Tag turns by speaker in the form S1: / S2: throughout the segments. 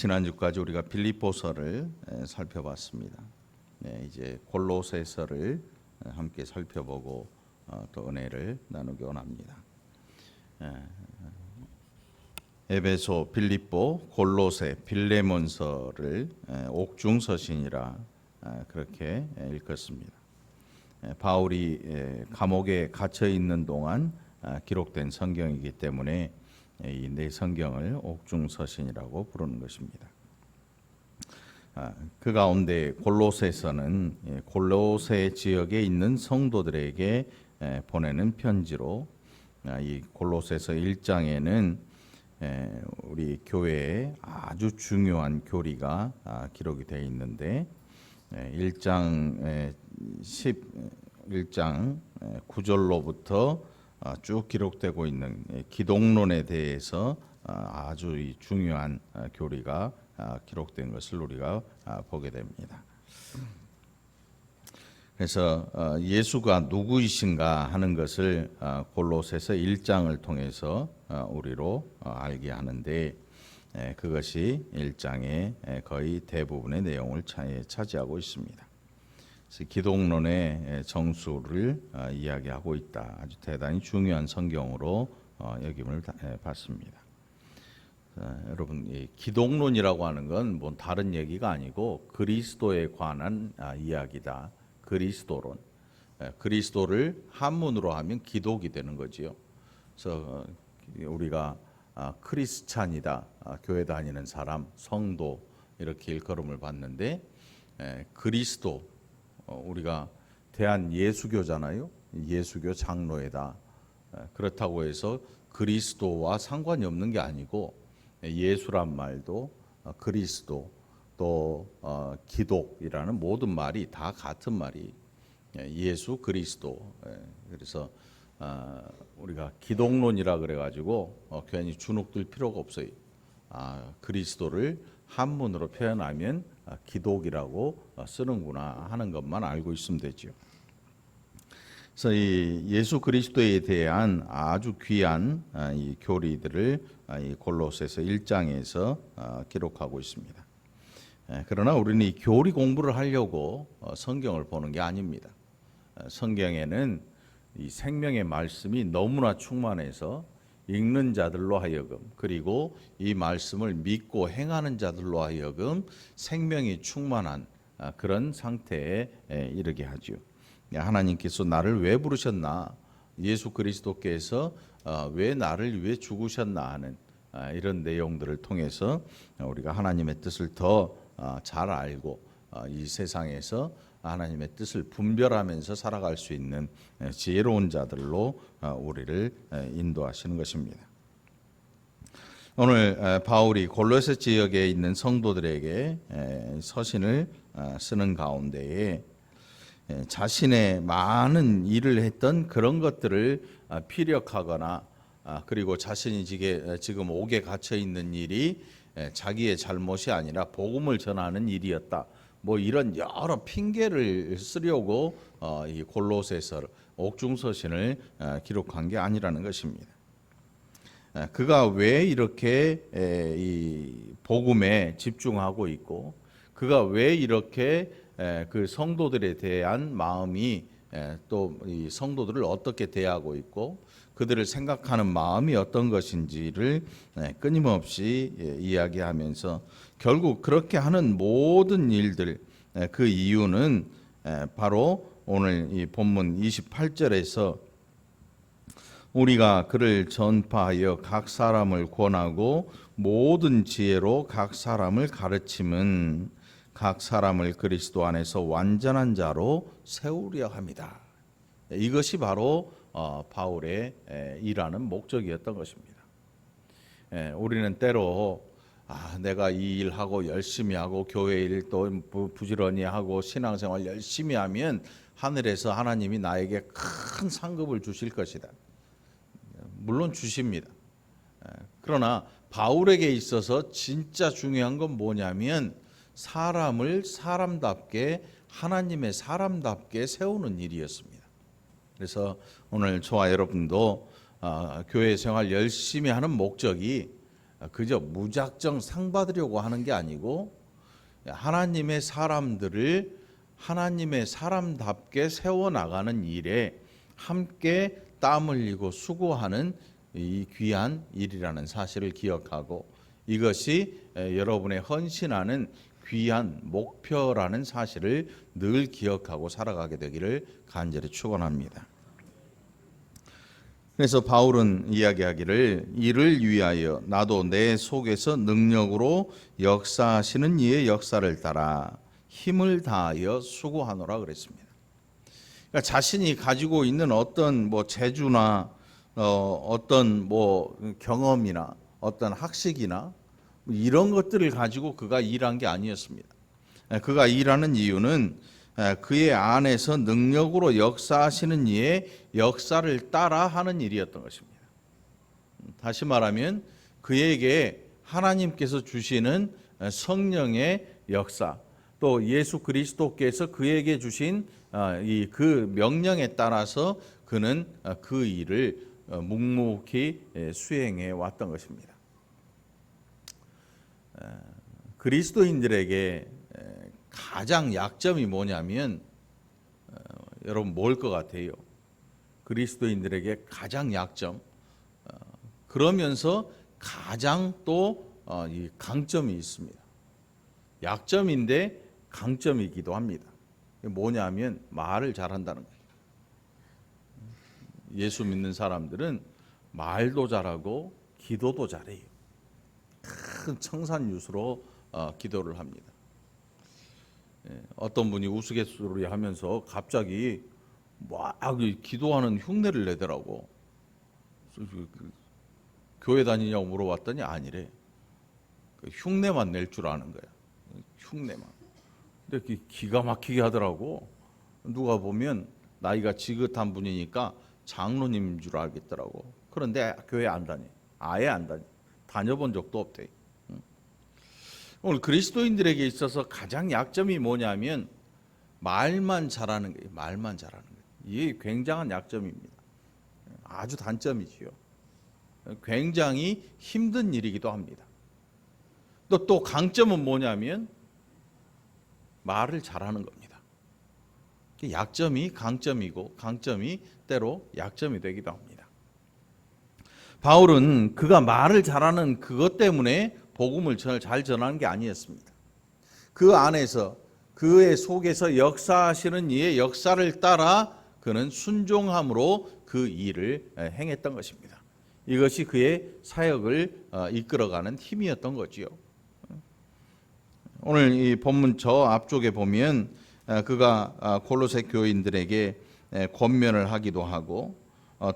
S1: 지난주까지 우리가 빌립보서를 살펴봤습니다. 이제 골로새서를 함께 살펴보고 또 은혜를 나누기 원합니다. 에베소, 빌립보, 골로새, 빌레몬서를 옥중서신이라 그렇게 읽었습니다. 바울이 감옥에 갇혀 있는 동안 기록된 성경이기 때문에 이 네 성경을 옥중서신이라고 부르는 것입니다. 그 가운데 골로새서는 골로새 지역에 있는 성도들에게 보내는 편지로, 이 골로새서 1장에는 우리 교회에 아주 중요한 교리가 기록이 되어 있는데, 1장 9절로부터 쭉 기록되고 있는 기독론에 대해서 아주 중요한 교리가 기록된 것을 우리가 보게 됩니다. 그래서 예수가 누구이신가 하는 것을 골로새서 1장을 통해서 우리로 알게 하는데, 그것이 1장의 거의 대부분의 내용을 차지하고 있습니다. 기독론의 정수를 이야기하고 있다. 아주 대단히 중요한 성경으로 여김을 받습니다. 여러분, 이 기독론이라고 하는 건 뭐 다른 얘기가 아니고 그리스도에 관한 이야기다. 그리스도론. 그리스도를 한문으로 하면 기독이 되는 거지요. 그래서 우리가 크리스찬이다, 교회 다니는 사람, 성도 이렇게 일컬음을 받는데, 그리스도, 우리가 대한 예수교잖아요. 예수교 장로회다. 그렇다고 해서 그리스도와 상관이 없는 게 아니고, 예수란 말도 그리스도 또 기독이라는 모든 말이 다 같은 말이 예수 그리스도. 그래서 우리가 기독론이라 그래가지고 괜히 주눅들 필요가 없어요. 그리스도를 한문으로 표현하면 기독이라고 쓰는구나 하는 것만 알고 있으면 되죠. 그래서 이 예수 그리스도에 대한 아주 귀한 이 교리들을 이 골로새서 1장에서 기록하고 있습니다. 그러나 우리는 이 교리 공부를 하려고 성경을 보는 게 아닙니다. 성경에는 이 생명의 말씀이 너무나 충만해서 읽는 자들로 하여금, 그리고 이 말씀을 믿고 행하는 자들로 하여금 생명이 충만한 그런 상태에 이르게 하죠. 하나님께서 나를 왜 부르셨나, 예수 그리스도께서 왜 나를 위해 죽으셨나 하는 이런 내용들을 통해서 우리가 하나님의 뜻을 더 잘 알고 이 세상에서 하나님의 뜻을 분별하면서 살아갈 수 있는 지혜로운 자들로 우리를 인도하시는 것입니다. 오늘 바울이 골로새 지역에 있는 성도들에게 서신을 쓰는 가운데에 자신의 많은 일을 했던 그런 것들을 피력하거나, 그리고 자신이 지금 옥에 갇혀 있는 일이 자기의 잘못이 아니라 복음을 전하는 일이었다, 뭐 이런 여러 핑계를 쓰려고 이 골로새서 옥중서신을 기록한 게 아니라는 것입니다. 그가 왜 이렇게 이 복음에 집중하고 있고, 그가 왜 이렇게 그 성도들에 대한 마음이, 또 이 성도들을 어떻게 대하고 있고 그들을 생각하는 마음이 어떤 것인지를 끊임없이 이야기하면서, 결국 그렇게 하는 모든 일들, 그 이유는 바로 오늘 이 본문 28절에서 우리가 그를 전파하여 각 사람을 권하고 모든 지혜로 각 사람을 가르침은 각 사람을 그리스도 안에서 완전한 자로 세우려 합니다. 이것이 바로 바울의 일하는 목적이었던 것입니다. 우리는 때로 내가 이 일하고 열심히 하고 교회 일 또 부지런히 하고 신앙생활 열심히 하면 하늘에서 하나님이 나에게 큰 상급을 주실 것이다. 물론 주십니다. 그러나 바울에게 있어서 진짜 중요한 건 뭐냐면 사람을 사람답게, 하나님의 사람답게 세우는 일이었습니다. 그래서 오늘 저와 여러분도 교회 생활 열심히 하는 목적이 그저 무작정 상 받으려고 하는 게 아니고 하나님의 사람들을 하나님의 사람답게 세워나가는 일에 함께 땀 흘리고 수고하는 이 귀한 일이라는 사실을 기억하고 이것이 여러분의 헌신하는 귀한 목표라는 사실을 늘 기억하고 살아가게 되기를 간절히 축원합니다. 그래서 바울은 이야기하기를 이를 위하여 나도 내 속에서 능력으로 역사하시는 이의 역사를 따라 힘을 다하여 수고하노라 그랬습니다. 그러니까 자신이 가지고 있는 어떤 재주나 어떤 경험이나 어떤 학식이나 이런 것들을 가지고 그가 일한 게 아니었습니다. 그가 일하는 이유는 그의 안에서 능력으로 역사하시는 이의 역사를 따라 하는 일이었던 것입니다. 다시 말하면 그에게 하나님께서 주시는 성령의 역사, 또 예수 그리스도께서 그에게 주신 그 명령에 따라서 그는 그 일을 묵묵히 수행해 왔던 것입니다. 그리스도인들에게 가장 약점이 뭐냐면 여러분 뭘 것 같아요? 그리스도인들에게 가장 약점 그러면서 가장 또 이 강점이 있습니다. 약점인데 강점이기도 합니다. 뭐냐면 말을 잘한다는 거예요. 예수 믿는 사람들은 말도 잘하고 기도도 잘해요. 큰 청산유수로 기도를 합니다. 어떤 분이 우스갯소리 하면서 갑자기 막 기도하는 흉내를 내더라고. 교회 다니냐고 물어봤더니 아니래. 흉내만 낼 줄 아는 거야. 흉내만. 근데 기가 막히게 하더라고. 누가 보면 나이가 지긋한 분이니까 장로님인 줄 알겠더라고. 그런데 교회 안 다니. 아예 안 다니. 다녀본 적도 없대. 오늘 그리스도인들에게 있어서 가장 약점이 뭐냐면 말만 잘하는 거예요. 말만 잘하는 거예요. 이게 굉장한 약점입니다. 아주 단점이지요. 굉장히 힘든 일이기도 합니다. 또 강점은 뭐냐면 말을 잘하는 겁니다. 약점이 강점이고 강점이 때로 약점이 되기도 합니다. 바울은 그가 말을 잘하는 그것 때문에 복음을 잘 전하는 게 아니었습니다. 그 안에서 그의 속에서 역사하시는 이의 역사를 따라 그는 순종함으로 그 일을 행했던 것입니다. 이것이 그의 사역을 이끌어가는 힘이었던 거지요. 오늘 이 본문 저 앞쪽에 보면 그가 골로새 교인들에게 권면을 하기도 하고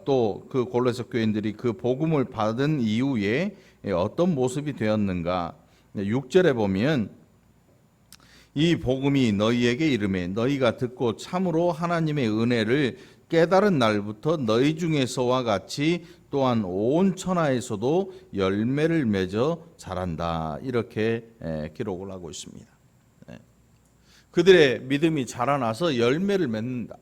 S1: 또 그 골로새 교인들이 그 복음을 받은 이후에 어떤 모습이 되었는가 6절에 보면 이 복음이 너희에게 이르매 너희가 듣고 참으로 하나님의 은혜를 깨달은 날부터 너희 중에서와 같이 또한 온 천하에서도 열매를 맺어 자란다 이렇게 기록을 하고 있습니다. 그들의 믿음이 자라나서 열매를 맺는다.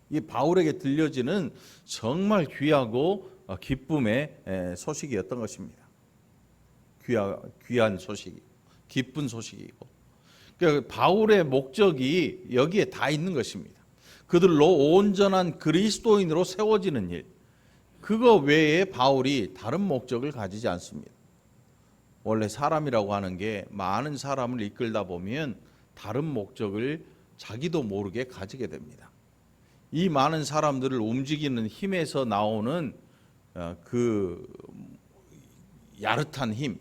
S1: 이 바울에게 들려지는 정말 귀하고 기쁨의 소식이었던 것입니다. 귀한 소식이, 기쁜 소식이고. 그러니까 바울의 목적이 여기에 다 있는 것입니다. 그들로 온전한 그리스도인으로 세워지는 일. 그거 외에 바울이 다른 목적을 가지지 않습니다. 원래 사람이라고 하는 게 많은 사람을 이끌다 보면 다른 목적을 자기도 모르게 가지게 됩니다. 이 많은 사람들을 움직이는 힘에서 나오는 그 야릇한 힘,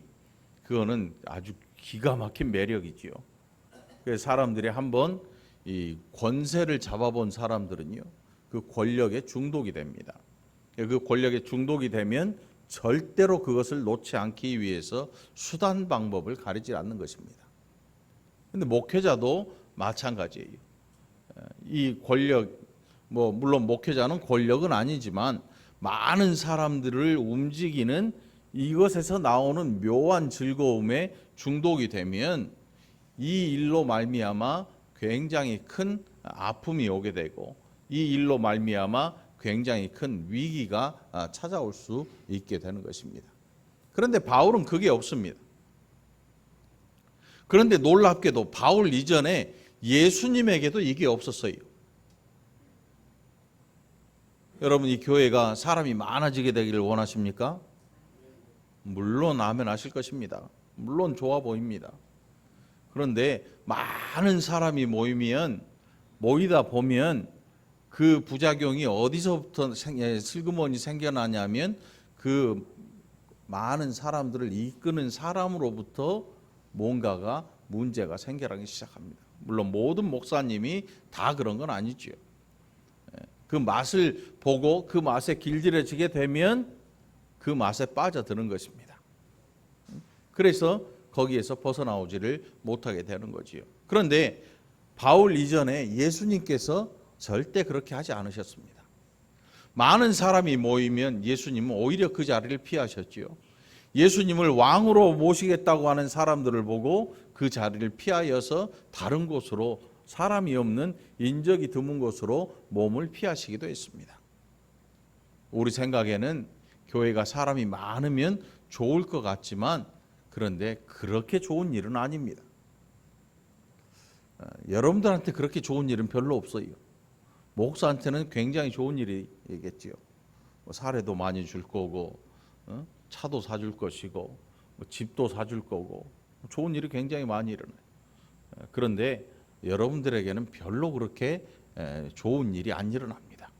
S1: 그거는 아주 기가 막힌 매력이지요. 그래서 사람들이 한번 이 권세를 잡아본 사람들은요, 그 권력에 중독이 됩니다. 그 권력에 중독이 되면 절대로 그것을 놓지 않기 위해서 수단 방법을 가리지 않는 것입니다. 그런데 목회자도 마찬가지예요. 이 권력, 물론 목회자는 권력은 아니지만 많은 사람들을 움직이는 이것에서 나오는 묘한 즐거움에 중독이 되면 이 일로 말미암아 굉장히 큰 아픔이 오게 되고 이 일로 말미암아 굉장히 큰 위기가 찾아올 수 있게 되는 것입니다. 그런데 바울은 그게 없습니다. 그런데 놀랍게도 바울 이전에 예수님에게도 이게 없었어요. 여러분, 이 교회가 사람이 많아지게 되기를 원하십니까? 물론 아멘 하실 것입니다. 물론 좋아 보입니다. 그런데 많은 사람이 모이다 보면 그 부작용이 어디서부터 슬그머니 생겨나냐면 그 많은 사람들을 이끄는 사람으로부터 뭔가가 문제가 생겨나기 시작합니다. 물론 모든 목사님이 다 그런 건 아니죠. 그 맛을 보고 그 맛에 길들여지게 되면 그 맛에 빠져드는 것입니다. 그래서 거기에서 벗어나오지를 못하게 되는 거지요. 그런데 바울 이전에 예수님께서 절대 그렇게 하지 않으셨습니다. 많은 사람이 모이면 예수님은 오히려 그 자리를 피하셨지요. 예수님을 왕으로 모시겠다고 하는 사람들을 보고 그 자리를 피하여서 다른 곳으로, 사람이 없는 인적이 드문 곳으로 몸을 피하시기도 했습니다. 우리 생각에는 교회가 사람이 많으면 좋을 것 같지만 그런데 그렇게 좋은 일은 아닙니다. 여러분들한테 그렇게 좋은 일은 별로 없어요. 목사한테는 굉장히 좋은 일이겠지요. 사례도 많이 줄 거고, 차도 사줄 것이고, 집도 사줄 거고, 좋은 일이 굉장히 많이 일어나요. 그런데 여러분들에게는 별로 그렇게 좋은 일이 안 일어납니다.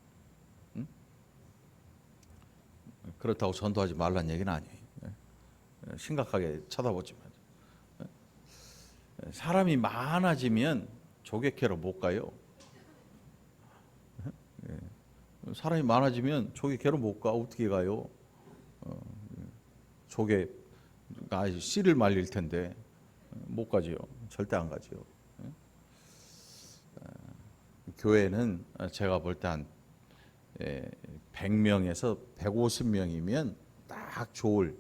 S1: 그렇다고 전도하지 말라는 얘기는 아니에요. 심각하게 쳐다보지만, 사람이 많아지면 조객회로 못 가요. 사람이 많아지면 조객회로 못 가. 어떻게 가요? 조개 씨를 말릴 텐데 못 가지요. 절대 안 가지요. 교회는 제가 볼 때 한 100명에서 150명이면 딱 좋을,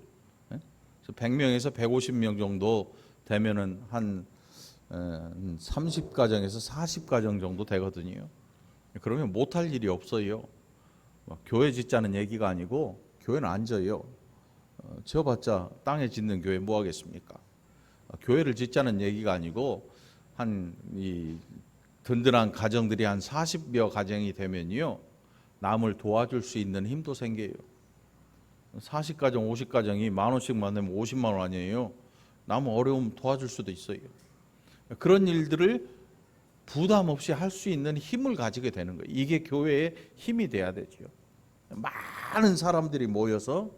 S1: 100명에서 150명 정도 되면은 한 30가정에서 40가정 정도 되거든요. 그러면 못할 일이 없어요. 교회 짓자는 얘기가 아니고 교회는 안 져요. 지어봤자 땅에 짓는 교회 뭐 하겠습니까? 교회를 짓자는 얘기가 아니고 이 든든한 가정들이 한 40여 가정이 되면요, 남을 도와줄 수 있는 힘도 생겨요. 40가정, 50가정이 10,000원씩만 내면 50만 원 아니에요. 남 어려움 도와줄 수도 있어요. 그런 일들을 부담 없이 할 수 있는 힘을 가지게 되는 거예요. 이게 교회의 힘이 돼야 되죠. 많은 사람들이 모여서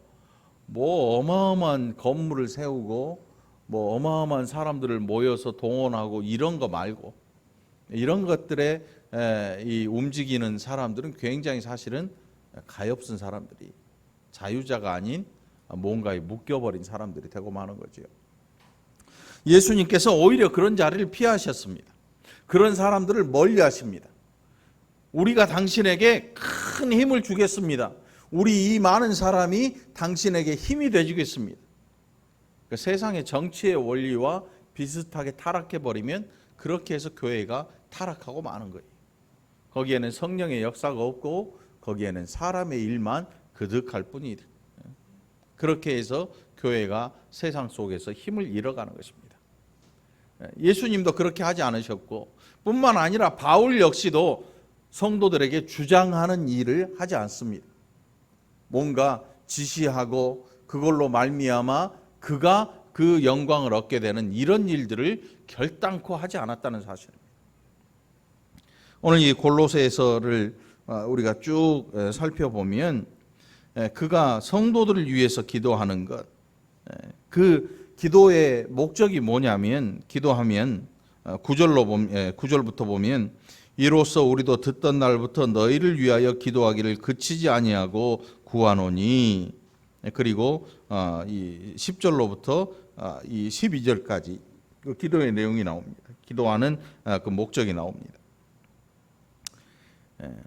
S1: 뭐 어마어마한 건물을 세우고 뭐 어마어마한 사람들을 모여서 동원하고 이런 거 말고, 이런 것들에 이 움직이는 사람들은 굉장히 사실은 가엾은 사람들이, 자유자가 아닌 뭔가에 묶여버린 사람들이 되고 마는 거죠. 예수님께서 오히려 그런 자리를 피하셨습니다. 그런 사람들을 멀리 하십니다. 우리가 당신에게 큰 힘을 주겠습니다. 우리 이 많은 사람이 당신에게 힘이 되주겠습니다. 그러니까 세상의 정치의 원리와 비슷하게 타락해버리면 그렇게 해서 교회가 타락하고 마는 거예요. 거기에는 성령의 역사가 없고 거기에는 사람의 일만 그득할 뿐이다. 그렇게 해서 교회가 세상 속에서 힘을 잃어가는 것입니다. 예수님도 그렇게 하지 않으셨고, 뿐만 아니라 바울 역시도 성도들에게 주장하는 일을 하지 않습니다. 뭔가 지시하고 그걸로 말미암아 그가 그 영광을 얻게 되는 이런 일들을 결단코 하지 않았다는 사실입니다. 오늘 이 골로새서를 우리가 쭉 살펴보면 그가 성도들을 위해서 기도하는 것, 그 기도의 목적이 뭐냐면, 기도하면 9절부터 보면 이로써 우리도 듣던 날부터 너희를 위하여 기도하기를 그치지 아니하고 구하노니, 그리고 이 10절로부터 이 12절까지 그 기도의 내용이 나옵니다. 기도하는 그 목적이 나옵니다.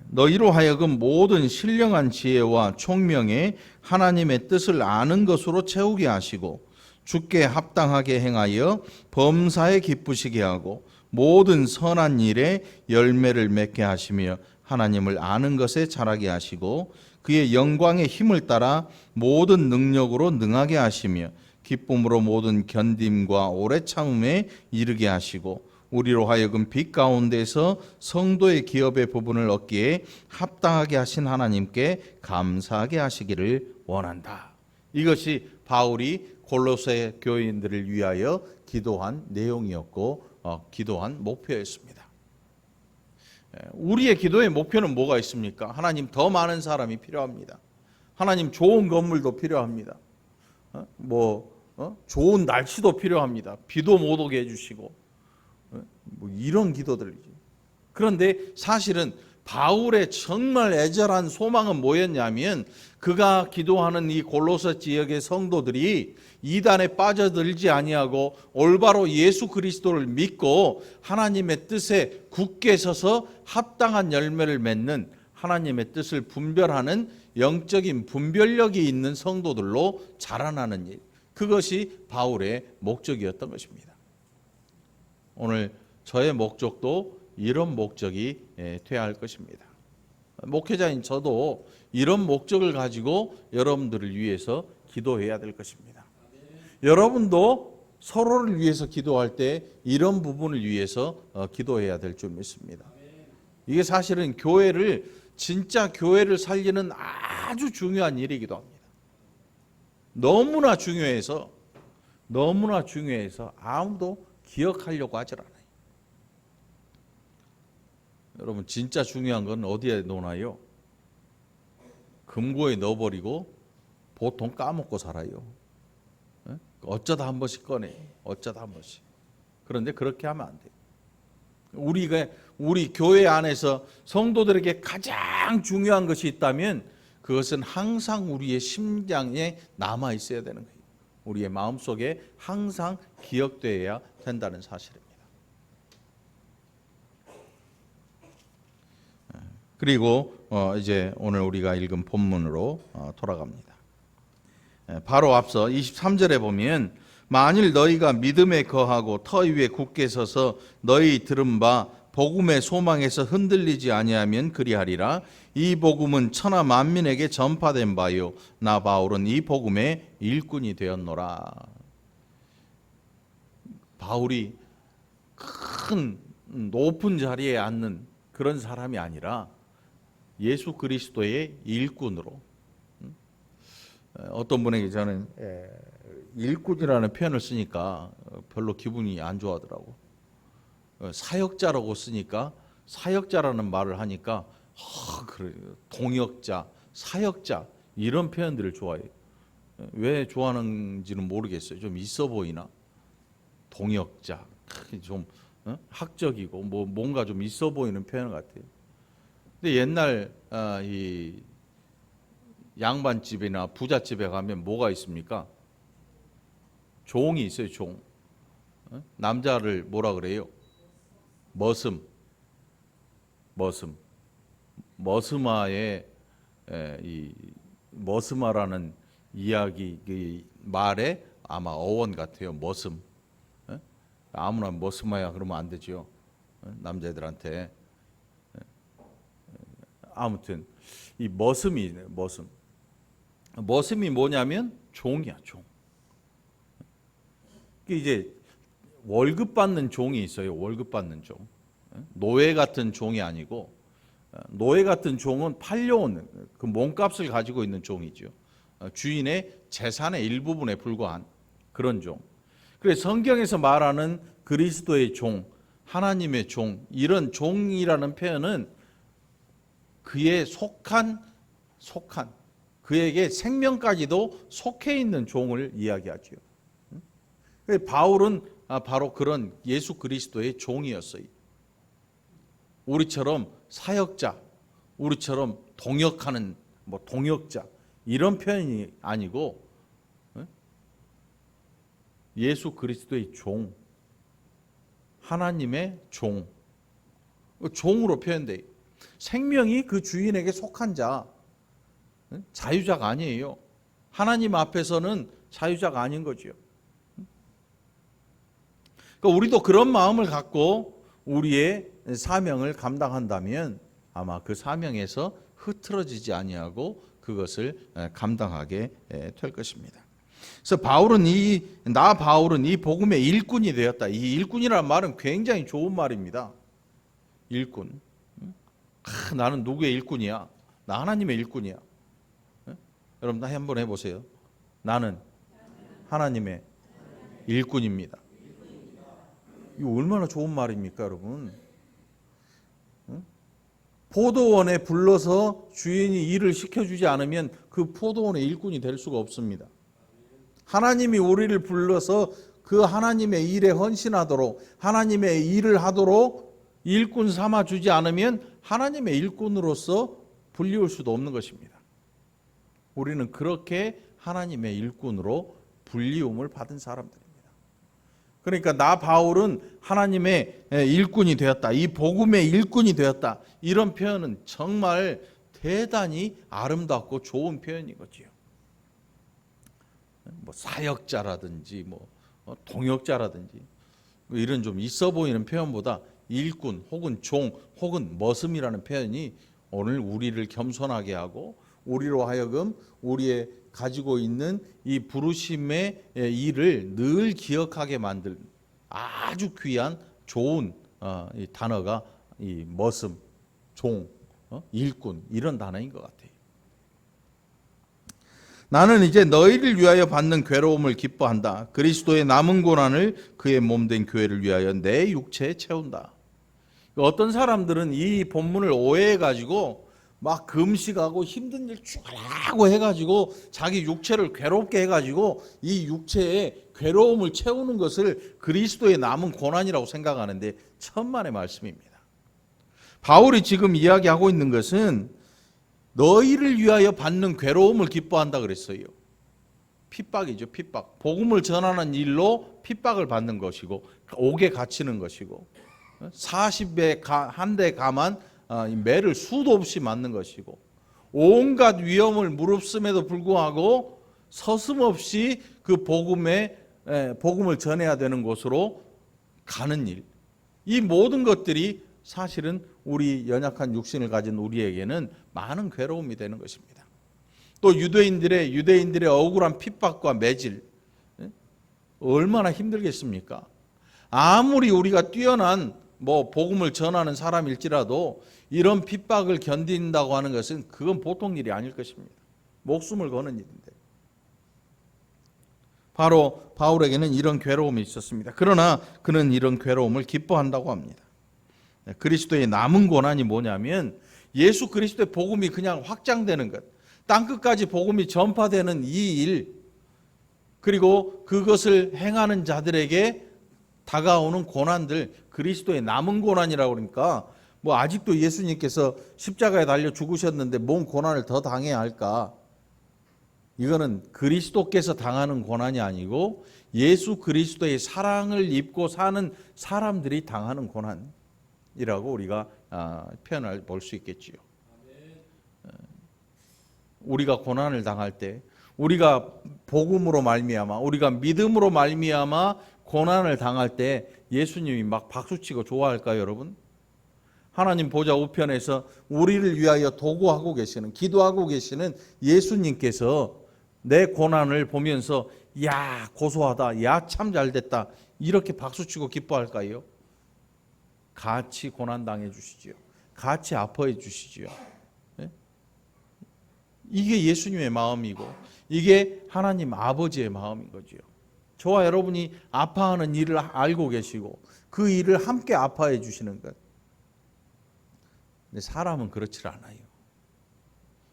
S1: 너희로 하여금 모든 신령한 지혜와 총명에 하나님의 뜻을 아는 것으로 채우게 하시고 주께 합당하게 행하여 범사에 기쁘시게 하고 모든 선한 일에 열매를 맺게 하시며 하나님을 아는 것에 자라게 하시고 그의 영광의 힘을 따라 모든 능력으로 능하게 하시며 기쁨으로 모든 견딤과 오래 참음에 이르게 하시고 우리로 하여금 빛 가운데서 성도의 기업의 부분을 얻기에 합당하게 하신 하나님께 감사하게 하시기를 원한다. 이것이 바울이 골로새 교인들을 위하여 기도한 내용이었고 기도한 목표였습니다. 우리의 기도의 목표는 뭐가 있습니까? 하나님 더 많은 사람이 필요합니다. 하나님 좋은 건물도 필요합니다. 좋은 날씨도 필요합니다. 비도 못 오게 해주시고 이런 기도들이죠. 그런데 사실은 바울의 정말 애절한 소망은 뭐였냐면 그가 기도하는 이 골로새 지역의 성도들이 이단에 빠져들지 아니하고 올바로 예수 그리스도를 믿고 하나님의 뜻에 굳게 서서 합당한 열매를 맺는 하나님의 뜻을 분별하는 영적인 분별력이 있는 성도들로 자라나는 일, 그것이 바울의 목적이었던 것입니다. 오늘 저의 목적도 이런 목적이 돼야 할 것입니다. 목회자인 저도 이런 목적을 가지고 여러분들을 위해서 기도해야 될 것입니다. 여러분도 서로를 위해서 기도할 때 이런 부분을 위해서 기도해야 될 줄 믿습니다. 이게 사실은 진짜 교회를 살리는 아주 중요한 일이기도 합니다. 너무나 중요해서 아무도 기억하려고 하질 않아요. 여러분 진짜 중요한 건 어디에 놓나요? 금고에 넣어버리고 보통 까먹고 살아요. 어쩌다 한 번씩 꺼내. 어쩌다 한 번씩. 그런데 그렇게 하면 안 돼요. 우리 교회 안에서 성도들에게 가장 중요한 것이 있다면 그것은 항상 우리의 심장에 남아 있어야 되는 거예요. 우리의 마음속에 항상 기억되어야 된다는 사실입니다. 그리고 이제 오늘 우리가 읽은 본문으로 돌아갑니다. 바로 앞서 23절에 보면 만일 너희가 믿음에 거하고 터 위에 굳게 서서 너희 들은 바 복음의 소망에서 흔들리지 아니하면 그리하리라. 이 복음은 천하 만민에게 전파된 바요 나 바울은 이 복음의 일꾼이 되었노라. 바울이 큰 높은 자리에 앉는 그런 사람이 아니라 예수 그리스도의 일꾼으로, 어떤 분에게 저는 일꾼이라는 표현을 쓰니까 별로 기분이 안 좋아하더라고. 사역자라고 쓰니까 사역자라는 말을 하니까 그래, 동역자, 사역자 이런 표현들을 좋아해요. 왜 좋아하는지는 모르겠어요. 좀 있어 보이나? 동역자 좀 학적이고 뭔가 좀 있어 보이는 표현 같아요. 근데 옛날 이 양반집이나 부잣집에 가면 뭐가 있습니까? 종이 있어요. 종. 남자를 뭐라 그래요? 머스마의 이 머스마라는 이야기 그 말에 아마 어원 같아요. 머슴. 아무나 머스마야 그러면 안 되죠. 남자애들한테. 아무튼 이 머슴이 뭐냐면 종이야, 종. 이제 월급 받는 종이 있어요. 월급 받는 종. 노예 같은 종이 아니고, 노예 같은 종은 팔려온 그 몸값을 가지고 있는 종이죠. 주인의 재산의 일부분에 불과한 그런 종. 그래서 성경에서 말하는 그리스도의 종, 하나님의 종, 이런 종이라는 표현은 그에 속한 그에게 생명까지도 속해 있는 종을 이야기하죠. 바울은 바로 그런 예수 그리스도의 종이었어요. 우리처럼 사역자, 우리처럼 동역하는 동역자 이런 표현이 아니고 예수 그리스도의 종, 하나님의 종, 종으로 표현돼요. 생명이 그 주인에게 속한 자, 자유자가 아니에요. 하나님 앞에서는 자유자가 아닌 거죠. 그러니까 우리도 그런 마음을 갖고 우리의 사명을 감당한다면 아마 그 사명에서 흐트러지지 아니하고 그것을 감당하게 될 것입니다. 그래서 바울은 이 복음의 일꾼이 되었다. 이 일꾼이라는 말은 굉장히 좋은 말입니다. 일꾼. 나는 누구의 일꾼이야? 나 하나님의 일꾼이야. 여러분 다 한번 해보세요. 나는 하나님의 일꾼입니다. 이거 얼마나 좋은 말입니까, 여러분? 포도원에 불러서 주인이 일을 시켜주지 않으면 그 포도원의 일꾼이 될 수가 없습니다. 하나님이 우리를 불러서 그 하나님의 일에 헌신하도록, 하나님의 일을 하도록 일꾼 삼아주지 않으면 하나님의 일꾼으로서 불리울 수도 없는 것입니다. 우리는 그렇게 하나님의 일꾼으로 불리움을 받은 사람들입니다. 그러니까 나 바울은 하나님의 일꾼이 되었다. 이 복음의 일꾼이 되었다. 이런 표현은 정말 대단히 아름답고 좋은 표현이거지요. 뭐 사역자라든지 뭐 동역자라든지 이런 좀 있어 보이는 표현보다 일꾼 혹은 종 혹은 머슴이라는 표현이 오늘 우리를 겸손하게 하고 우리로 하여금 우리의 가지고 있는 이 부르심의 일을 늘 기억하게 만들 아주 귀한 좋은 이 단어가 이 머슴, 종, 일꾼 이런 단어인 것 같아요. 나는 이제 너희를 위하여 받는 괴로움을 기뻐한다. 그리스도의 남은 고난을 그의 몸된 교회를 위하여 내 육체에 채운다. 어떤 사람들은 이 본문을 오해해가지고 막 금식하고 힘든 일 죽으라고 해가지고 자기 육체를 괴롭게 해가지고 이 육체에 괴로움을 채우는 것을 그리스도의 남은 고난이라고 생각하는데 천만의 말씀입니다. 바울이 지금 이야기하고 있는 것은 너희를 위하여 받는 괴로움을 기뻐한다 그랬어요. 핍박이죠, 핍박. 복음을 전하는 일로 핍박을 받는 것이고 옥에 갇히는 것이고 40에 한 대 감한 매를 수도 없이 맞는 것이고 온갖 위험을 무릅쓰임에도 불구하고 서슴없이 그 복음을 전해야 되는 곳으로 가는 일. 이 모든 것들이 사실은 우리 연약한 육신을 가진 우리에게는 많은 괴로움이 되는 것입니다. 또 유대인들의 억울한 핍박과 매질 얼마나 힘들겠습니까? 아무리 우리가 뛰어난 복음을 전하는 사람일지라도 이런 핍박을 견딘다고 하는 것은 그건 보통 일이 아닐 것입니다. 목숨을 거는 일인데. 바로 바울에게는 이런 괴로움이 있었습니다. 그러나 그는 이런 괴로움을 기뻐한다고 합니다. 그리스도의 남은 고난이 뭐냐면 예수 그리스도의 복음이 그냥 확장되는 것, 땅끝까지 복음이 전파되는 이 일, 그리고 그것을 행하는 자들에게 다가오는 고난들, 그리스도의 남은 고난이라고 그러니까 아직도 예수님께서 십자가에 달려 죽으셨는데 뭔 고난을 더 당해야 할까? 이거는 그리스도께서 당하는 고난이 아니고 예수 그리스도의 사랑을 입고 사는 사람들이 당하는 고난이라고 우리가 표현을 볼 수 있겠지요. 우리가 고난을 당할 때, 우리가 복음으로 말미암아, 우리가 믿음으로 말미암아 고난을 당할 때 예수님이 막 박수치고 좋아할까요, 여러분? 하나님 보좌 우편에서 우리를 위하여 도구하고 계시는, 기도하고 계시는 예수님께서 내 고난을 보면서 야 고소하다, 야 참 잘됐다 이렇게 박수치고 기뻐할까요? 같이 고난 당해 주시지요. 같이 아파해 주시지요. 이게 예수님의 마음이고 이게 하나님 아버지의 마음인 거지요. 저와 여러분이 아파하는 일을 알고 계시고 그 일을 함께 아파해 주시는 것. 근데 사람은 그렇지 않아요.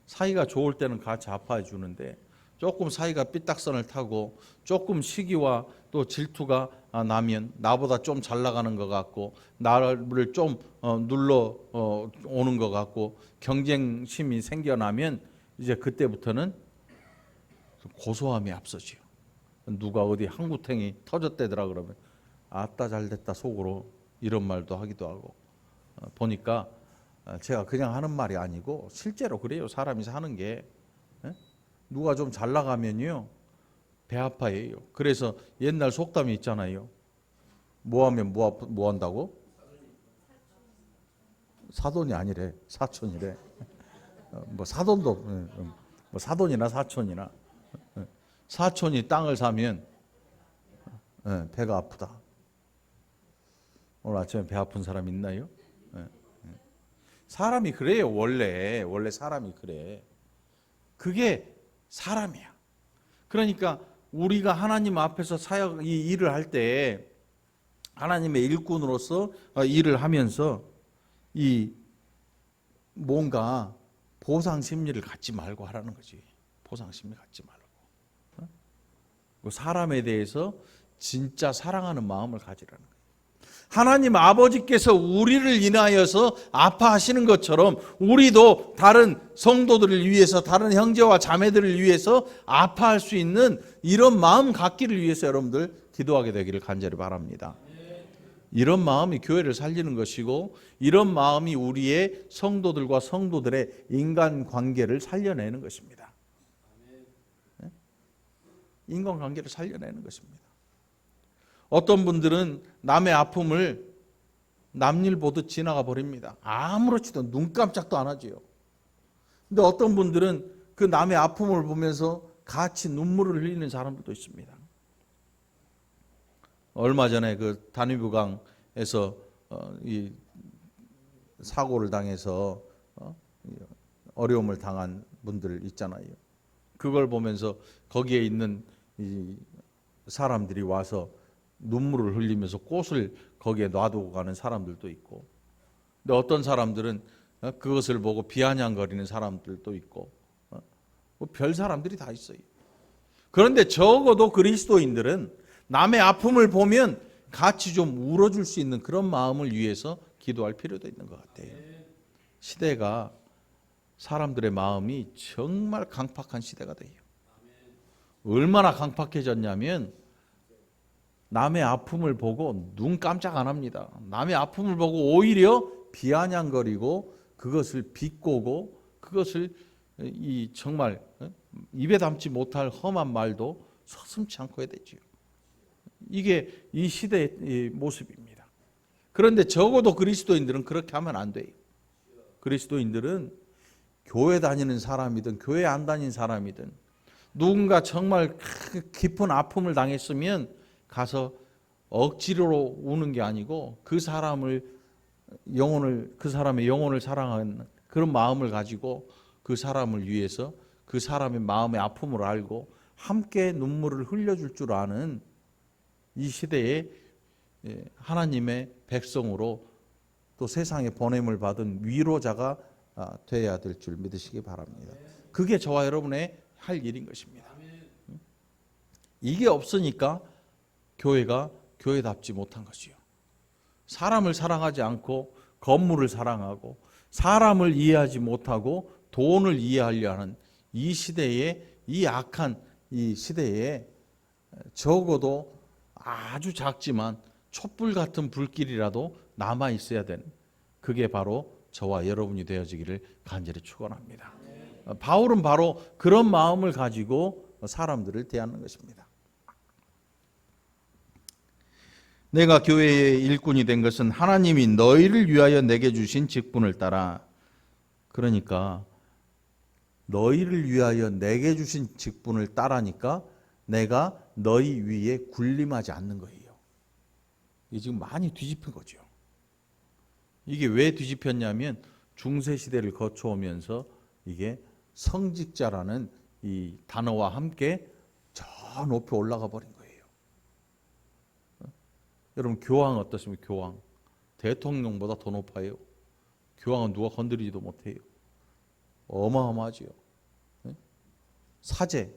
S1: 사이가 좋을 때는 같이 아파해 주는데 조금 사이가 삐딱선을 타고 조금 시기와 또 질투가 나면 나보다 좀 잘 나가는 것 같고 나를 좀 눌러 오는 것 같고 경쟁심이 생겨나면 이제 그때부터는 고소함이 앞서지요. 누가 어디 한구탱이 터졌대더라 그러면 아따 잘됐다 속으로 이런 말도 하기도 하고 보니까 제가 그냥 하는 말이 아니고 실제로 그래요. 사람이 사는 게 누가 좀 잘 나가면요 배 아파해요. 그래서 옛날 속담이 있잖아요. 뭐 하면 뭐 한다고? 사돈이 아니래. 사촌이래. 뭐 사돈도 뭐 사돈이나 사촌이나 사촌이 땅을 사면 배가 아프다. 오늘 아침에 배 아픈 사람 있나요? 사람이 그래요. 원래 사람이 그래. 그게 사람이야. 그러니까 우리가 하나님 앞에서 사역 이 일을 할 때 하나님의 일꾼으로서 일을 하면서 이 뭔가 보상 심리를 갖지 말고 하라는 거지. 보상 심리 갖지 말고. 사람에 대해서 진짜 사랑하는 마음을 가지라는 거예요. 하나님 아버지께서 우리를 인하여서 아파하시는 것처럼 우리도 다른 성도들을 위해서, 다른 형제와 자매들을 위해서 아파할 수 있는 이런 마음 갖기를 위해서 여러분들 기도하게 되기를 간절히 바랍니다. 이런 마음이 교회를 살리는 것이고, 이런 마음이 우리의 성도들과 성도들의 인간관계를 살려내는 것입니다. 인간관계를 살려내는 것입니다. 어떤 분들은 남의 아픔을 남일 보듯 지나가 버립니다. 아무렇지도 눈 깜짝도 안 하지요. 근데 어떤 분들은 그 남의 아픔을 보면서 같이 눈물을 흘리는 사람들도 있습니다. 얼마 전에 그 다뉴브강에서 이 사고를 당해서 어려움을 당한 분들 있잖아요. 그걸 보면서 거기에 있는 이 사람들이 와서 눈물을 흘리면서 꽃을 거기에 놔두고 가는 사람들도 있고, 근데 어떤 사람들은 그것을 보고 비아냥거리는 사람들도 있고, 뭐 별 사람들이 다 있어요. 그런데 적어도 그리스도인들은 남의 아픔을 보면 같이 좀 울어줄 수 있는 그런 마음을 위해서 기도할 필요도 있는 것 같아요. 시대가 사람들의 마음이 정말 강팍한 시대가 돼요. 얼마나 강팍해졌냐면 남의 아픔을 보고 눈 깜짝 안 합니다. 남의 아픔을 보고 오히려 비아냥거리고 그것을 비꼬고 그것을 이 정말 입에 담지 못할 험한 말도 서슴지 않고 해야 되지요. 이게 이 시대의 모습입니다. 그런데 적어도 그리스도인들은 그렇게 하면 안 돼요. 그리스도인들은 교회 다니는 사람이든 교회 안 다니는 사람이든 누군가 정말 깊은 아픔을 당했으면 가서 억지로 우는 게 아니고 그 사람의 영혼을 사랑하는 그런 마음을 가지고 그 사람을 위해서 그 사람의 마음의 아픔을 알고 함께 눈물을 흘려줄 줄 아는 이 시대에 하나님의 백성으로 또 세상에 보냄을 받은 위로자가 되어야 될 줄 믿으시기 바랍니다. 그게 저와 여러분의 할 일인 것입니다. 이게 없으니까 교회가 교회답지 못한 것이요. 사람을 사랑하지 않고 건물을 사랑하고 사람을 이해하지 못하고 돈을 이해하려 하는 이 시대에, 이 악한 이 시대에 적어도 아주 작지만 촛불 같은 불길이라도 남아 있어야 되는, 그게 바로 저와 여러분이 되어지기를 간절히 축원합니다. 바울은 바로 그런 마음을 가지고 사람들을 대하는 것입니다. 내가 교회의 일꾼이 된 것은 하나님이 너희를 위하여 내게 주신 직분을 따라. 그러니까 너희를 위하여 내게 주신 직분을 따라니까 내가 너희 위에 군림하지 않는 거예요. 이게 지금 많이 뒤집힌 거죠. 이게 왜 뒤집혔냐면 중세시대를 거쳐오면서 이게 성직자라는 이 단어와 함께 저 높이 올라가 버린 거예요. 여러분 교황 어떻습니까? 교황 대통령보다 더 높아요. 교황은 누가 건드리지도 못해요. 어마어마하지요. 사제,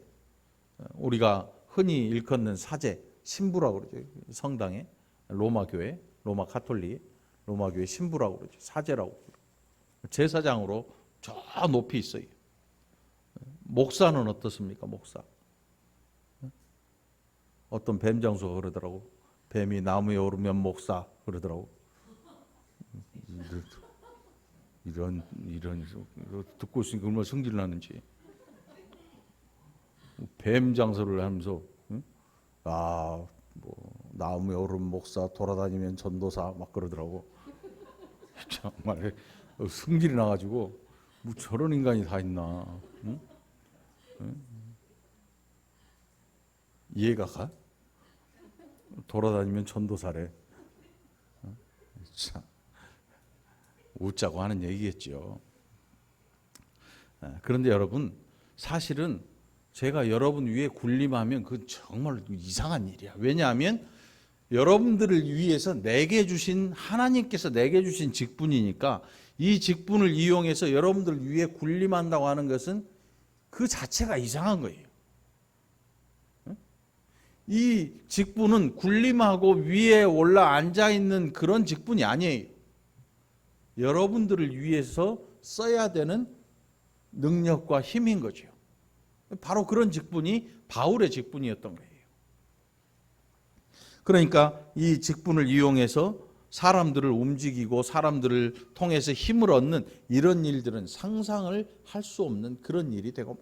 S1: 우리가 흔히 일컫는 사제, 신부라고 그러죠. 성당에 로마 교회, 로마 카톨릭, 로마 교회 신부라고 그러죠. 사제라고 그러죠. 제사장으로 저 높이 있어요. 목사는 어떻습니까? 목사. 어떤 뱀장수가 그러더라고. 뱀이 나무에 오르면 목사 그러더라고. 이런 듣고 있으니까 얼마나 성질 나는지. 뱀 장소를 하면서 뭐 나무에 오른 목사, 돌아다니면 전도사 막 그러더라고. 정말 승질이 나가지고 뭐 저런 인간이 다 있나? 응? 응? 이해가 가? 돌아다니면 전도사래. 참 웃자고 하는 얘기겠죠. 그런데 여러분, 사실은 제가 여러분 위에 군림하면 그건 정말 이상한 일이야. 왜냐하면 여러분들을 위해서 내게 주신, 하나님께서 내게 주신 직분이니까 이 직분을 이용해서 여러분들 위에 군림한다고 하는 것은 그 자체가 이상한 거예요. 이 직분은 군림하고 위에 올라 앉아 있는 그런 직분이 아니에요. 여러분들을 위해서 써야 되는 능력과 힘인 거죠. 바로 그런 직분이 바울의 직분이었던 거예요. 그러니까 이 직분을 이용해서 사람들을 움직이고 사람들을 통해서 힘을 얻는 이런 일들은 상상을 할 수 없는 그런 일이 되고,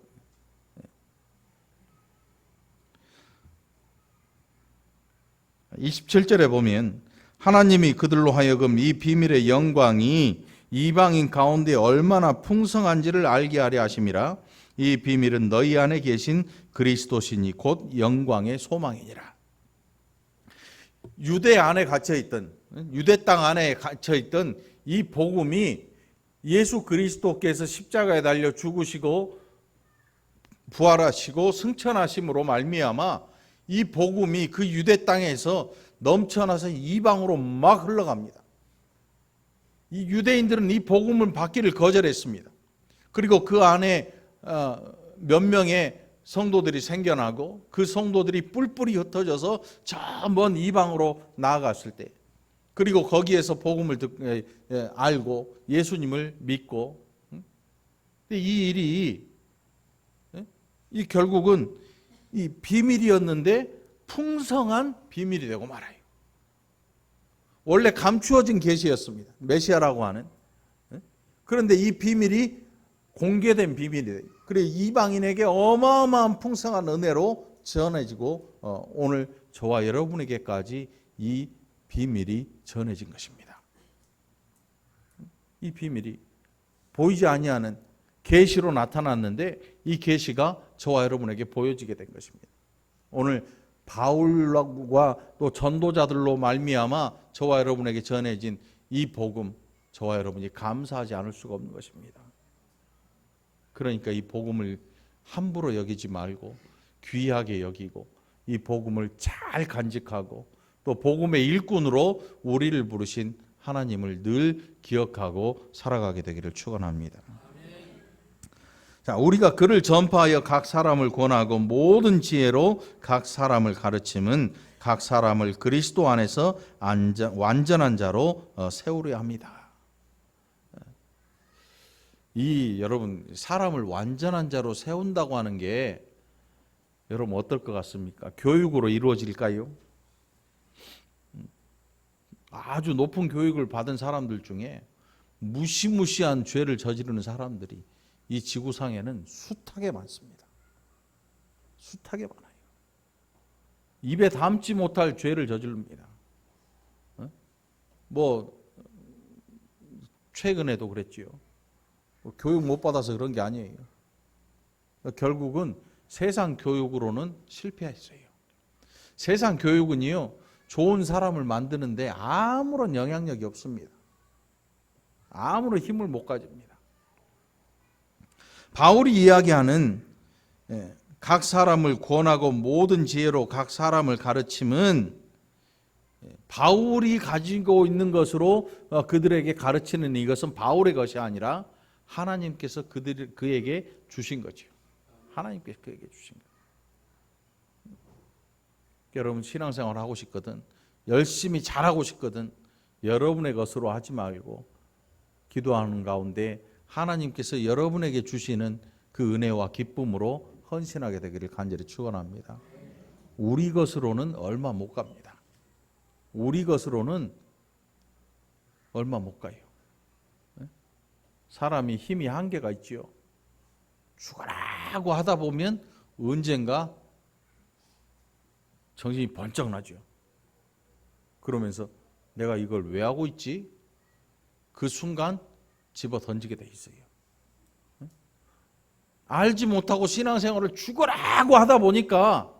S1: 27절에 보면 하나님이 그들로 하여금 이 비밀의 영광이 이방인 가운데 얼마나 풍성한지를 알게 하려 하심이라. 이 비밀은 너희 안에 계신 그리스도시니 곧 영광의 소망이니라. 유대 안에 갇혀있던, 유대 땅 안에 갇혀있던 이 복음이 예수 그리스도께서 십자가에 달려 죽으시고 부활하시고 승천하심으로 말미암아 이 복음이 그 유대 땅에서 넘쳐나서 이방으로 막 흘러갑니다. 이 유대인들은 이 복음을 받기를 거절했습니다. 그리고 그 안에 몇 명의 성도들이 생겨나고 그 성도들이 뿔뿔이 흩어져서 저 먼 이방으로 나아갔을 때, 그리고 거기에서 복음을 알고 예수님을 믿고, 이 일이 이 결국은 이 비밀이었는데 풍성한 비밀이 되고 말아요. 원래 감추어진 계시였습니다. 메시아라고 하는. 그런데 이 비밀이 공개된 비밀이 돼요. 그래 이방인에게 어마어마한 풍성한 은혜로 전해지고 오늘 저와 여러분에게까지 이 비밀이 전해진 것입니다. 이 비밀이 보이지 아니하는 계시로 나타났는데 이 계시가 저와 여러분에게 보여지게 된 것입니다. 오늘 바울과 또 전도자들로 말미암아 저와 여러분에게 전해진 이 복음, 저와 여러분이 감사하지 않을 수가 없는 것입니다. 그러니까 이 복음을 함부로 여기지 말고 귀하게 여기고 이 복음을 잘 간직하고 또 복음의 일꾼으로 우리를 부르신 하나님을 늘 기억하고 살아가게 되기를 축원합니다. 자, 우리가 그를 전파하여 각 사람을 권하고 모든 지혜로 각 사람을 가르침은 각 사람을 그리스도 안에서 완전한 자로 세우려 합니다. 이 여러분 사람을 완전한 자로 세운다고 하는 게 여러분 어떨 것 같습니까? 교육으로 이루어질까요? 아주 높은 교육을 받은 사람들 중에 무시무시한 죄를 저지르는 사람들이 이 지구상에는 숱하게 많습니다. 숱하게 많아요. 입에 담지 못할 죄를 저지릅니다. 뭐 최근에도 그랬지요. 교육 못 받아서 그런 게 아니에요. 결국은 세상 교육으로는 실패했어요. 세상 교육은요, 좋은 사람을 만드는데 아무런 영향력이 없습니다. 아무런 힘을 못 가집니다. 바울이 이야기하는 각 사람을 권하고 모든 지혜로 각 사람을 가르침은 바울이 가지고 있는 것으로 그들에게 가르치는 이것은 바울의 것이 아니라 하나님께서 그에게 주신 거죠. 하나님께서 그에게 주신 거예요. 여러분 신앙생활 하고 싶거든, 열심히 잘하고 싶거든, 여러분의 것으로 하지 말고 기도하는 가운데 하나님께서 여러분에게 주시는 그 은혜와 기쁨으로 헌신하게 되기를 간절히 축원합니다. 우리 것으로는 얼마 못 갑니다. 우리 것으로는 얼마 못 가요. 사람이 힘이 한계가 있지요. 죽어라고 하다 보면 언젠가 정신이 번쩍 나죠. 그러면서 내가 이걸 왜 하고 있지? 그 순간 집어 던지게 돼 있어요. 알지 못하고 신앙생활을 죽으라고 하다 보니까,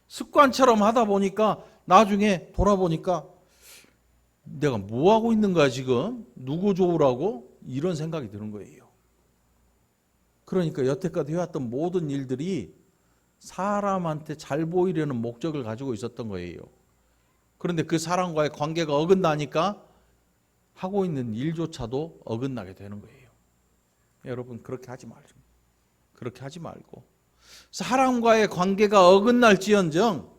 S1: 습관처럼 하다 보니까 나중에 돌아보니까 내가 뭐 하고 있는 거야 지금? 누구 좋으라고? 이런 생각이 드는 거예요. 그러니까 여태까지 해왔던 모든 일들이 사람한테 잘 보이려는 목적을 가지고 있었던 거예요. 그런데 그 사람과의 관계가 어긋나니까 하고 있는 일조차도 어긋나게 되는 거예요. 여러분 그렇게 하지 말고, 그렇게 하지 말고, 사람과의 관계가 어긋날지언정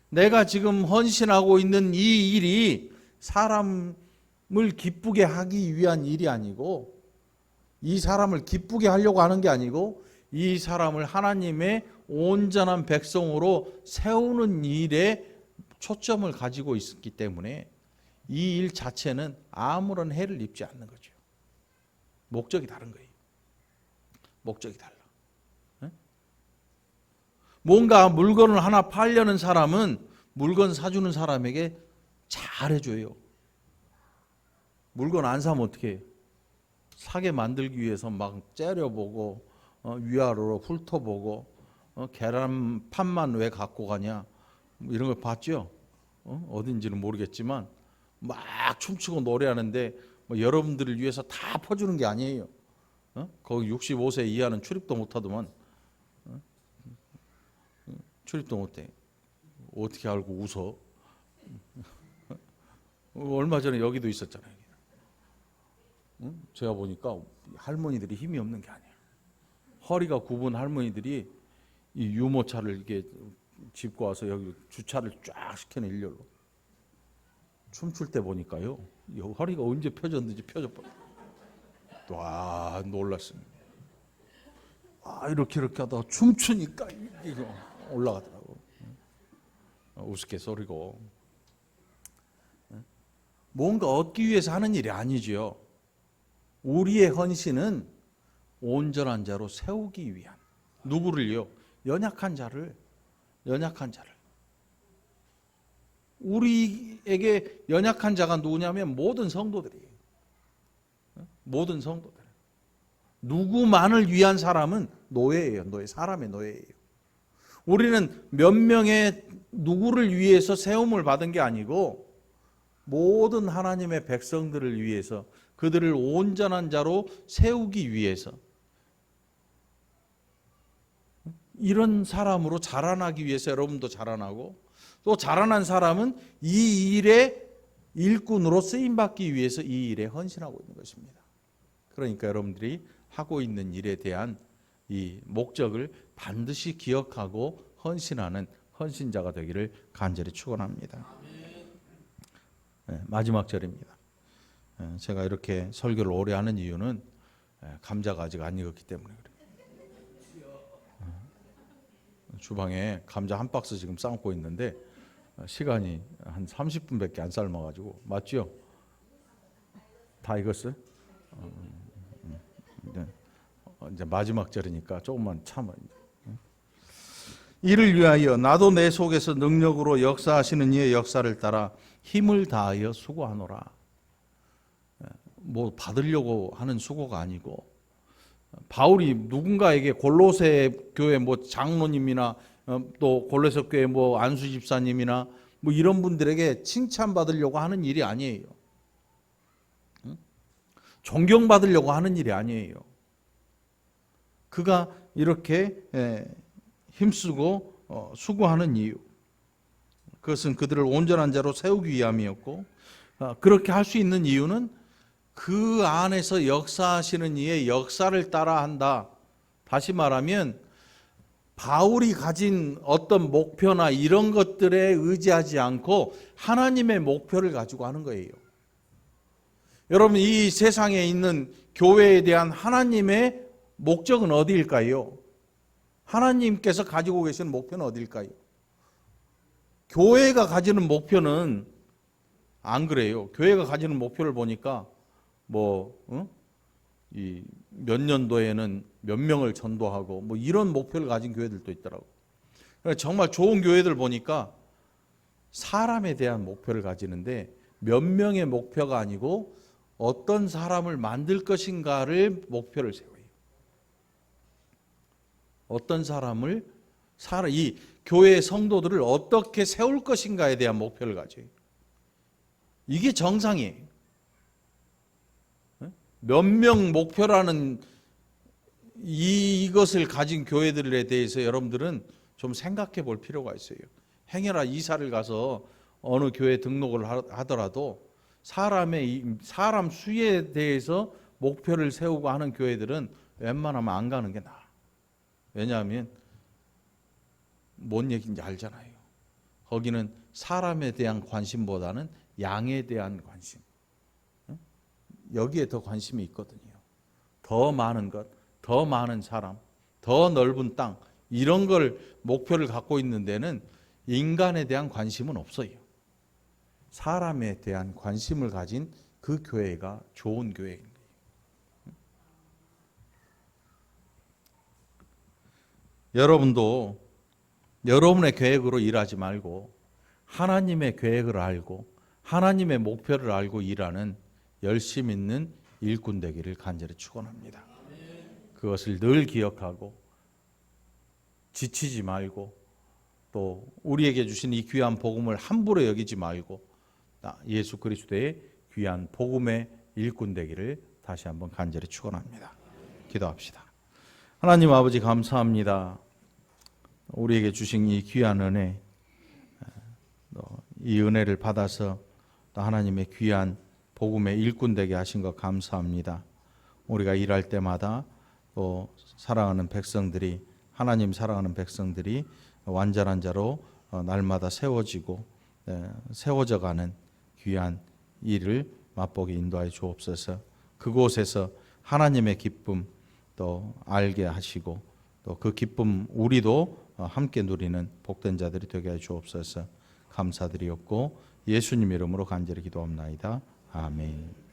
S1: 내가 지금 헌신하고 있는 이 일이 사람을 기쁘게 하기 위한 일이 아니고, 이 사람을 기쁘게 하려고 하는 게 아니고, 이 사람을 하나님의 온전한 백성으로 세우는 일에 초점을 가지고 있기 때문에 이 일 자체는 아무런 해를 입지 않는 거죠. 목적이 다른 거예요. 목적이 달라. 뭔가 물건을 하나 팔려는 사람은 물건 사주는 사람에게 잘해줘요. 물건 안 사면 어떻게 해요? 사게 만들기 위해서 막 째려보고 위아래로 훑어보고 계란판만 왜 갖고 가냐 이런 걸 봤죠? 어딘지는 모르겠지만 막 춤추고 노래하는데 뭐 여러분들을 위해서 다 퍼주는 게 아니에요. 거기 65세 이하는 출입도 못하더만. 출입도 못해. 어떻게 알고 웃어? 얼마 전에 여기도 있었잖아요. 제가 보니까 할머니들이 힘이 없는 게 아니에요. 허리가 굽은 할머니들이 이 유모차를 이렇게 짚고 와서 여기 주차를 쫙 시켜놓은 일렬로 춤출 때 보니까요, 허리가 언제 펴졌는지 펴져버려. 와, 놀랐습니다. 이렇게 하다가 춤추니까 이거 올라가더라고. 우스갯소리고. 뭔가 얻기 위해서 하는 일이 아니죠. 우리의 헌신은 온전한 자로 세우기 위한, 누구를요? 연약한 자를. 우리에게 연약한 자가 누구냐면 모든 성도들이에요. 모든 성도들. 누구만을 위한 사람은 노예예요. 사람의 노예예요. 우리는 몇 명의 누구를 위해서 세움을 받은 게 아니고 모든 하나님의 백성들을 위해서, 그들을 온전한 자로 세우기 위해서, 이런 사람으로 자라나기 위해서 여러분도 자라나고, 또 자라난 사람은 이 일의 일꾼으로 쓰임받기 위해서 이 일에 헌신하고 있는 것입니다. 그러니까 여러분들이 하고 있는 일에 대한 이 목적을 반드시 기억하고 헌신하는 헌신자가 되기를 간절히 축원합니다. 마지막 절입니다. 제가 이렇게 설교를 오래 하는 이유는 감자가 아직 안 익었기 때문에 그래요. 주방에 감자 한 박스 지금 삶고 있는데 시간이 한 30분밖에 안 삶아가지고, 맞죠? 다 익었어요? 이제 마지막 절이니까 조금만 참아. 이를 위하여 나도 내 속에서 능력으로 역사하시는 이의 역사를 따라 힘을 다하여 수고하노라. 뭐 받으려고 하는 수고가 아니고, 바울이 누군가에게 골로새 교회 뭐 장로님이나 또 골로새 교회 뭐 안수 집사님이나 뭐 이런 분들에게 칭찬받으려고 하는 일이 아니에요. 존경받으려고 하는 일이 아니에요. 그가 이렇게 힘쓰고 수고하는 이유, 그것은 그들을 온전한 자로 세우기 위함이었고, 그렇게 할 수 있는 이유는 그 안에서 역사하시는 이의 역사를 따라한다. 다시 말하면 바울이 가진 어떤 목표나 이런 것들에 의지하지 않고 하나님의 목표를 가지고 하는 거예요. 여러분, 이 세상에 있는 교회에 대한 하나님의 목적은 어디일까요? 하나님께서 가지고 계시는 목표는 어디일까요? 교회가 가지는 목표는 안 그래요. 교회가 가지는 목표를 보니까 이 몇 년도에는 몇 명을 전도하고 뭐 이런 목표를 가진 교회들도 있더라고. 정말 좋은 교회들 보니까 사람에 대한 목표를 가지는데 몇 명의 목표가 아니고 어떤 사람을 만들 것인가를 목표를 세워요. 어떤 사람을 이 교회 성도들을 어떻게 세울 것인가에 대한 목표를 가져요. 이게 정상이에요. 몇 명 목표라는 이것을 가진 교회들에 대해서 여러분들은 좀 생각해 볼 필요가 있어요. 행여나 이사를 가서 어느 교회 등록을 하더라도 사람 수에 대해서 목표를 세우고 하는 교회들은 웬만하면 안 가는 게 나아. 왜냐하면 뭔 얘기인지 알잖아요. 거기는 사람에 대한 관심보다는 양에 대한 관심, 여기에 더 관심이 있거든요. 더 많은 것, 더 많은 사람, 더 넓은 땅, 이런 걸 목표를 갖고 있는 데는 인간에 대한 관심은 없어요. 사람에 대한 관심을 가진 그 교회가 좋은 교회인 거예요. 여러분도 여러분의 계획으로 일하지 말고 하나님의 계획을 알고 하나님의 목표를 알고 일하는 열심 있는 일꾼 되기를 간절히 축원합니다. 그것을 늘 기억하고 지치지 말고 또 우리에게 주신 이 귀한 복음을 함부로 여기지 말고 예수 그리스도의 귀한 복음의 일꾼 되기를 다시 한번 간절히 축원합니다. 기도합시다. 하나님 아버지 감사합니다. 우리에게 주신 이 귀한 은혜, 이 은혜를 받아서 또 하나님의 귀한 복음의 일꾼 되게 하신 것 감사합니다. 우리가 일할 때마다 또 사랑하는 백성들이, 하나님 사랑하는 백성들이 완전한 자로 날마다 세워지고 세워져가는 귀한 일을 맛보게 인도하여 주옵소서. 그곳에서 하나님의 기쁨 또 알게 하시고 또 그 기쁨 우리도 함께 누리는 복된 자들이 되게 하여 주옵소서. 감사드리옵고 예수님 이름으로 간절히 기도합나이다. 아멘.